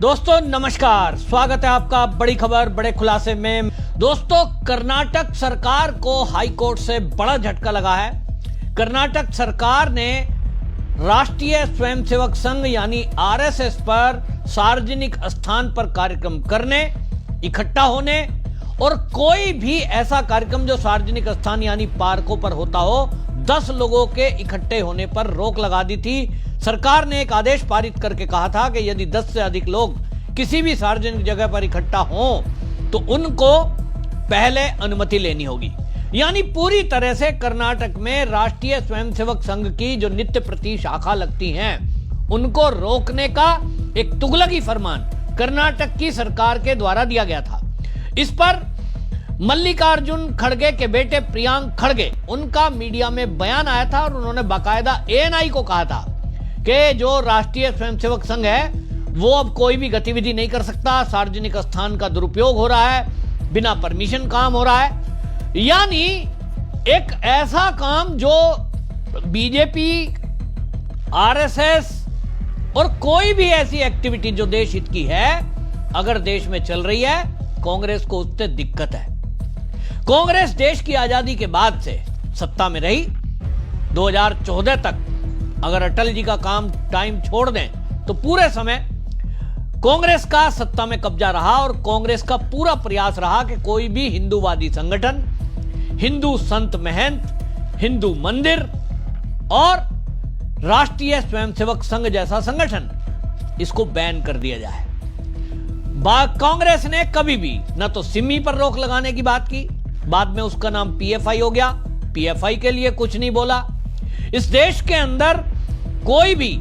दोस्तों नमस्कार, स्वागत है आपका बड़ी खबर बड़े खुलासे में। दोस्तों, कर्नाटक सरकार को हाई कोर्ट से बड़ा झटका लगा है। कर्नाटक सरकार ने राष्ट्रीय स्वयंसेवक संघ यानी आरएसएस पर सार्वजनिक स्थान पर कार्यक्रम करने, इकट्ठा होने और कोई भी ऐसा कार्यक्रम जो सार्वजनिक स्थान यानी पार्कों पर होता हो, 10 लोगों के इकट्ठे होने पर रोक लगा दी थी। सरकार ने एक आदेश पारित करके कहा था कि यदि 10 से अधिक लोग किसी भी सार्वजनिक जगह पर इकट्ठा हों तो उनको पहले अनुमति लेनी होगी। यानी पूरी तरह से कर्नाटक में राष्ट्रीय स्वयंसेवक संघ की जो नित्य प्रति शाखा लगती हैं उनको रोकने का एक तुगलकी फरमान कर्नाटक की सरकार के द्वारा दिया गया था। इस पर मल्लिकार्जुन खड़गे के बेटे प्रियांक खड़गे, उनका मीडिया में बयान आया था और उन्होंने बाकायदा एएनआई को कहा था कि जो राष्ट्रीय स्वयंसेवक संघ है वो अब कोई भी गतिविधि नहीं कर सकता, सार्वजनिक स्थान का दुरुपयोग हो रहा है, बिना परमिशन काम हो रहा है। यानी एक ऐसा काम जो बीजेपी, आरएसएस और कोई भी ऐसी एक्टिविटी जो देश हित की है अगर देश में चल रही है, कांग्रेस को उससे दिक्कत है। कांग्रेस देश की आजादी के बाद से सत्ता में रही, 2014 तक अगर अटल जी का काम टाइम छोड़ दें तो पूरे समय कांग्रेस का सत्ता में कब्जा रहा और कांग्रेस का पूरा प्रयास रहा कि कोई भी हिंदूवादी संगठन, हिंदू संत महंत, हिंदू मंदिर और राष्ट्रीय स्वयंसेवक संघ जैसा संगठन इसको बैन कर दिया जाए। कांग्रेस ने कभी भी न तो सिमी पर रोक लगाने की बात की, बाद में उसका नाम पीएफआई हो गया, पीएफआई के लिए कुछ नहीं बोला। इस देश के अंदर कोई भी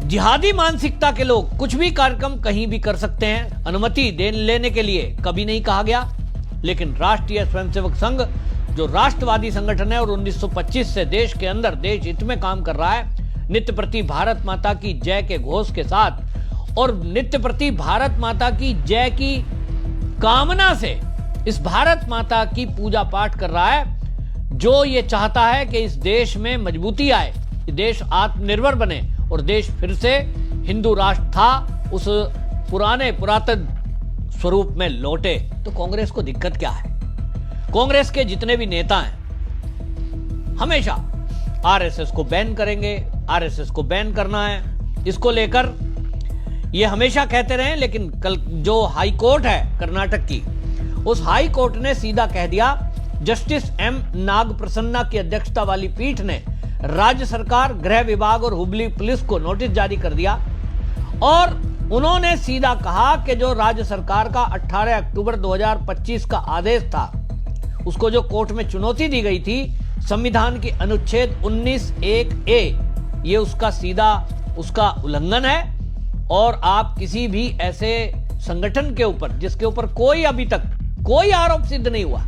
जिहादी मानसिकता के लोग कुछ भी कार्यक्रम कहीं भी कर सकते हैं, अनुमति लेने के लिए कभी नहीं कहा गया। लेकिन राष्ट्रीय स्वयंसेवक संघ जो राष्ट्रवादी संगठन है और 1925 से देश के अंदर देश हित में काम कर रहा है, नित्य प्रति भारत माता की जय के घोष के साथ और नित्य प्रति भारत माता की जय की कामना से इस भारत माता की पूजा पाठ कर रहा है, जो ये चाहता है कि इस देश में मजबूती आए, देश आत्मनिर्भर बने और देश फिर से हिंदू राष्ट्र था उस पुराने पुरातन स्वरूप में लौटे। तो कांग्रेस को दिक्कत क्या है? कांग्रेस के जितने भी नेता हैं हमेशा आरएसएस को बैन करेंगे, आरएसएस को बैन करना है, इसको लेकर ये हमेशा कहते रहे। लेकिन कल जो हाई कोर्ट है कर्नाटक की, उस हाई कोर्ट ने सीधा कह दिया, जस्टिस एम नाग प्रसन्ना की अध्यक्षता वाली पीठ ने राज्य सरकार, गृह विभाग और हुबली पुलिस को नोटिस जारी कर दिया और उन्होंने सीधा कहा कि जो राज्य सरकार का 18 अक्टूबर 2025 का आदेश था, उसको जो कोर्ट में चुनौती दी गई थी संविधान की अनुच्छेद 19(1)(a), ये उसका सीधा उसका उल्लंघन है और आप किसी भी ऐसे संगठन के ऊपर जिसके ऊपर कोई अभी तक कोई आरोप सिद्ध नहीं हुआ,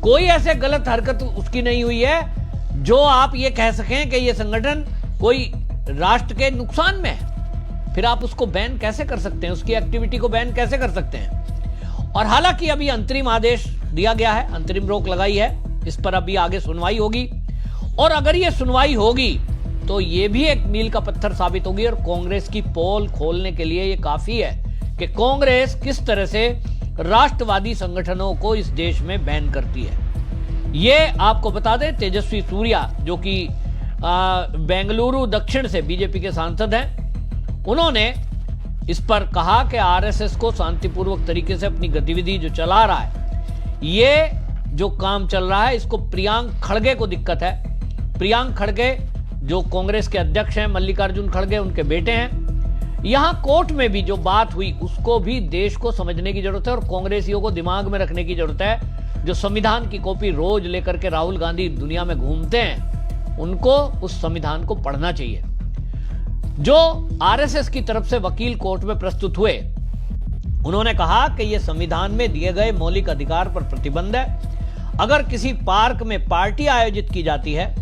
कोई ऐसे गलत हरकत उसकी नहीं हुई है जो आप ये कह सकें कि ये संगठन कोई राष्ट्र के नुकसान में है, फिर आप उसको बैन कैसे कर सकते हैं? उसकी एक्टिविटी को बैन कैसे कर सकते हैं? और हालांकि अभी अंतरिम आदेश दिया गया है, अंतरिम रोक लगाई है, इस पर अभी आगे सुनवाई होगी और अगर ये सुनवाई होगी तो ये भी एक मील का पत्थर साबित होगी और कांग्रेस की पोल खोलने के लिए ये काफी है कि कांग्रेस किस तरह से राष्ट्रवादी संगठनों को इस देश में बैन करती है। ये आपको बता दें, तेजस्वी सूर्या जो कि बेंगलुरु दक्षिण से बीजेपी के सांसद हैं, उन्होंने इस पर कहा कि आरएसएस को शांतिपूर्वक तरीके से अपनी गतिविधि जो चला रहा है, ये जो काम चल रहा है, इसको प्रियांक खड़गे को दिक्कत है। प्रियांक खड़गे जो कांग्रेस के अध्यक्ष हैं, मल्लिकार्जुन खड़गे उनके बेटे हैं। यहां कोर्ट में भी जो बात हुई उसको भी देश को समझने की जरूरत है और कांग्रेसियों को दिमाग में रखने की जरूरत है। जो संविधान की कॉपी रोज लेकर के राहुल गांधी दुनिया में घूमते हैं, उनको उस संविधान को पढ़ना चाहिए। जो आरएसएस की तरफ से वकील कोर्ट में प्रस्तुत हुए, उन्होंने कहा कि यह संविधान में दिए गए मौलिक अधिकार पर प्रतिबंध है। अगर किसी पार्क में पार्टी आयोजित की जाती है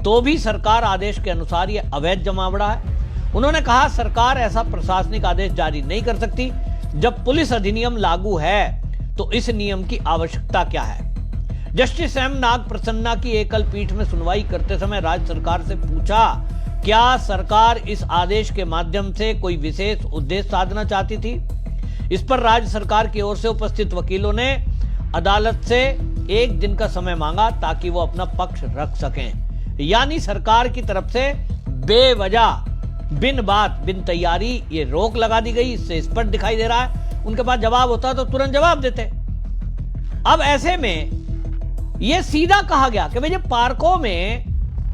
तो भी सरकार आदेश के अनुसार यह अवैध जमावड़ा है। उन्होंने कहा सरकार ऐसा प्रशासनिक आदेश जारी नहीं कर सकती। जब पुलिस अधिनियम लागू है तो इस नियम की आवश्यकता क्या है? जस्टिस एम नाग प्रसन्ना की एकल पीठ में सुनवाई करते समय राज्य सरकार से पूछा क्या सरकार इस आदेश के माध्यम से कोई विशेष उद्देश्य साधना चाहती थी? इस पर राज्य सरकार की ओर से उपस्थित वकीलों ने अदालत से 1 दिन का समय मांगा ताकि वो अपना पक्ष रख सकें। यानी सरकार की तरफ से बेवजह, बिन बात, बिन तैयारी ये रोक लगा दी गई। इससे स्पष्ट दिखाई दे रहा है उनके पास जवाब होता तो तुरंत जवाब देते। अब ऐसे में ये सीधा कहा गया कि भाई पार्कों में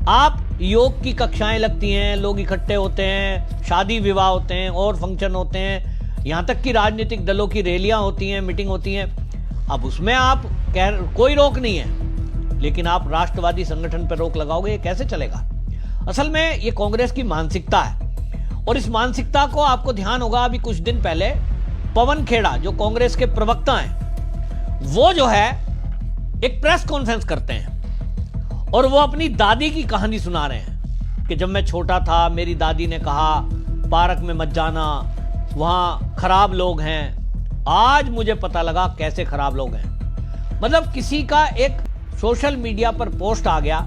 आप योग की कक्षाएं लगती हैं, लोग इकट्ठे होते हैं, शादी विवाह होते हैं और फंक्शन होते हैं, यहां तक कि राजनीतिक दलों की रैलियां होती हैं, मीटिंग होती हैं। अब उसमें आप कोई रोक नहीं है, लेकिन आप राष्ट्रवादी संगठन पर रोक लगाओगे, ये कैसे चलेगा? असल में ये कांग्रेस की मानसिकता है और इस मानसिकता को आपको ध्यान होगा, अभी कुछ दिन पहले पवन खेड़ा जो कांग्रेस के प्रवक्ता हैं, वो जो है एक प्रेस कॉन्फ्रेंस करते हैं और वो अपनी दादी की कहानी सुना रहे हैं कि जब मैं छोटा था मेरी दादी ने कहा पार्क में मत जाना, वहां खराब लोग हैं। आज मुझे पता लगा कैसे खराब लोग हैं। मतलब किसी का एक सोशल मीडिया पर पोस्ट आ गया,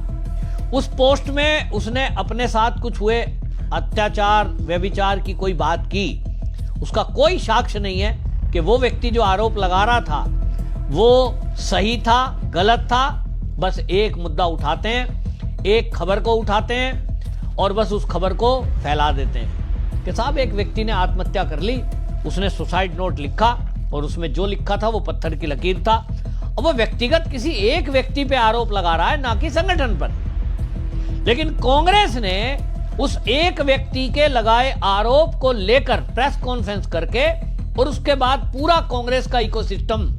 उस पोस्ट में उसने अपने साथ कुछ हुए अत्याचार, व्यभिचार की कोई बात की, उसका कोई साक्ष्य नहीं है कि वो व्यक्ति जो आरोप लगा रहा था वो सही था, गलत था। बस एक मुद्दा उठाते हैं, एक खबर को उठाते हैं और बस उस खबर को फैला देते हैं कि साहब एक व्यक्ति ने आत्महत्या कर ली, उसने सुसाइड नोट लिखा और उसमें जो लिखा था वो पत्थर की लकीर था। और वो व्यक्तिगत किसी एक व्यक्ति पे आरोप लगा रहा है, ना कि संगठन पर। लेकिन कांग्रेस ने उस एक व्यक्ति के लगाए आरोप को लेकर प्रेस कॉन्फ्रेंस करके और उसके बाद पूरा कांग्रेस का इकोसिस्टम,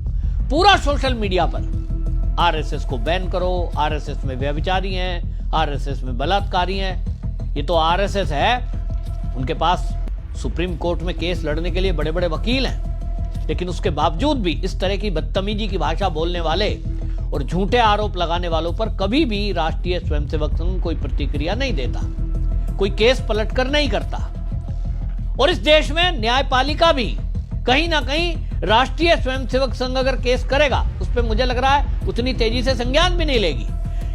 पूरा सोशल मीडिया पर आरएसएस को बैन करो, आरएसएस में व्यभिचारी हैं, आरएसएस में बलात्कारी हैं। ये तो आरएसएस है, उनके पास सुप्रीम कोर्ट में केस लड़ने के लिए बड़े बड़े वकील हैं, लेकिन उसके बावजूद भी इस तरह की बदतमीजी की भाषा बोलने वाले और झूठे आरोप लगाने वालों पर कभी भी राष्ट्रीय स्वयंसेवक संघ कोई प्रतिक्रिया नहीं देता, कोई केस पलटकर नहीं करता। और इस देश में न्यायपालिका भी कहीं ना कहीं राष्ट्रीय स्वयंसेवक संघ अगर केस करेगा उस पर मुझे लग रहा है उतनी तेजी से संज्ञान भी नहीं लेगी।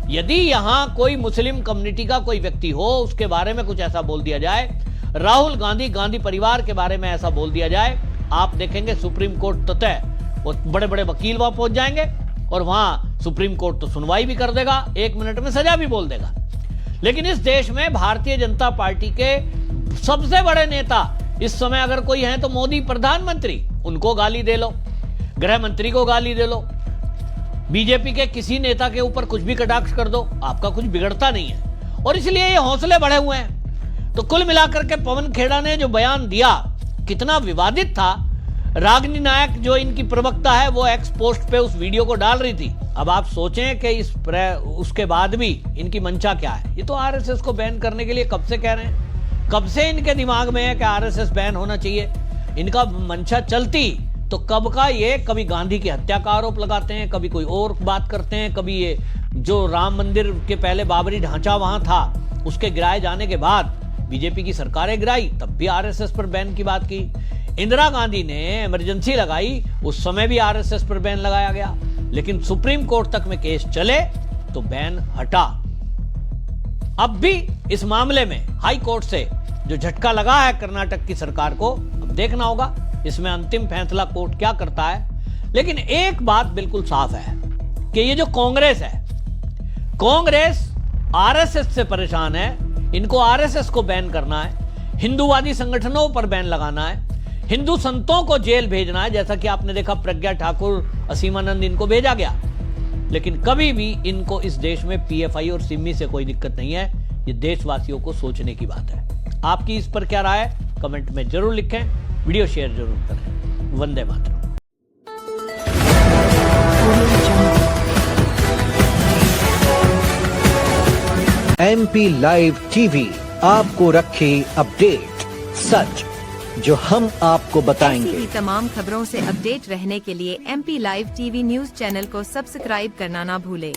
यदि यहां कोई मुस्लिम कम्युनिटी का कोई व्यक्ति हो, उसके बारे में कुछ ऐसा बोल दिया जाए, राहुल गांधी, गांधी परिवार के बारे में ऐसा बोल दिया जाए, आप देखेंगे सुप्रीम कोर्ट तय, वो बड़े बड़े वकील वहां पहुंच जाएंगे और वहां सुप्रीम कोर्ट तो सुनवाई भी कर देगा, 1 मिनट में सजा भी बोल देगा। लेकिन इस देश में भारतीय जनता पार्टी के सबसे बड़े नेता इस समय अगर कोई है तो मोदी प्रधानमंत्री, उनको गाली दे लो, गृह मंत्री को गाली दे लो, बीजेपी के किसी नेता के ऊपर कुछ भी कटाक्ष कर दो, आपका कुछ बिगड़ता नहीं है। और इसलिए ये हौसले बढ़े हुए हैं। तो कुल मिलाकर के पवन खेड़ा ने जो बयान दिया कितना विवादित था। रागिनी नायक जो इनकी प्रवक्ता है वो एक्स पोस्ट पे उस वीडियो को डाल रही थी। अब आप सोचें कि उसके बाद भी इनकी मंशा क्या है। ये तो आरएसएस को बैन करने के लिए कब से कह रहे हैं, कब से इनके दिमाग में है कि आरएसएस बैन होना चाहिए। इनका मंशा चलती तो कब का ये कभी गांधी की हत्या का आरोप लगाते हैं, कभी कोई और बात करते हैं, कभी ये जो राम मंदिर के पहले बाबरी ढांचा वहां था उसके गिराए जाने के बाद बीजेपी की सरकारें गिराई, तब भी आरएसएस पर बैन की बात की। इंदिरा गांधी ने इमरजेंसी लगाई, उस समय भी आरएसएस पर बैन लगाया गया। लेकिन सुप्रीम कोर्ट तक में केस चले तो बैन हटा। अब भी इस मामले में हाई कोर्ट से जो झटका लगा है कर्नाटक की सरकार को, अब देखना होगा इसमें अंतिम फैसला कोर्ट क्या करता है। लेकिन एक बात बिल्कुल साफ है कि ये जो कांग्रेस है, कांग्रेस आरएसएस से परेशान है। इनको आरएसएस को बैन करना है, हिंदूवादी संगठनों पर बैन लगाना है, हिंदू संतों को जेल भेजना है, जैसा कि आपने देखा प्रज्ञा ठाकुर, असीमानंद, इनको भेजा गया। लेकिन कभी भी इनको इस देश में पीएफआई और सिमी से कोई दिक्कत नहीं है। ये देशवासियों को सोचने की बात है। आपकी इस पर क्या राय है कमेंट में जरूर लिखें, वीडियो शेयर जरूर करें। Vande Mataram. MP live TV आपको रखे अपडेट, सच जो हम आपको बताएंगे। ऐसी ही तमाम खबरों से अपडेट रहने के लिए MP live TV news channel को सब्सक्राइब करना ना भूले।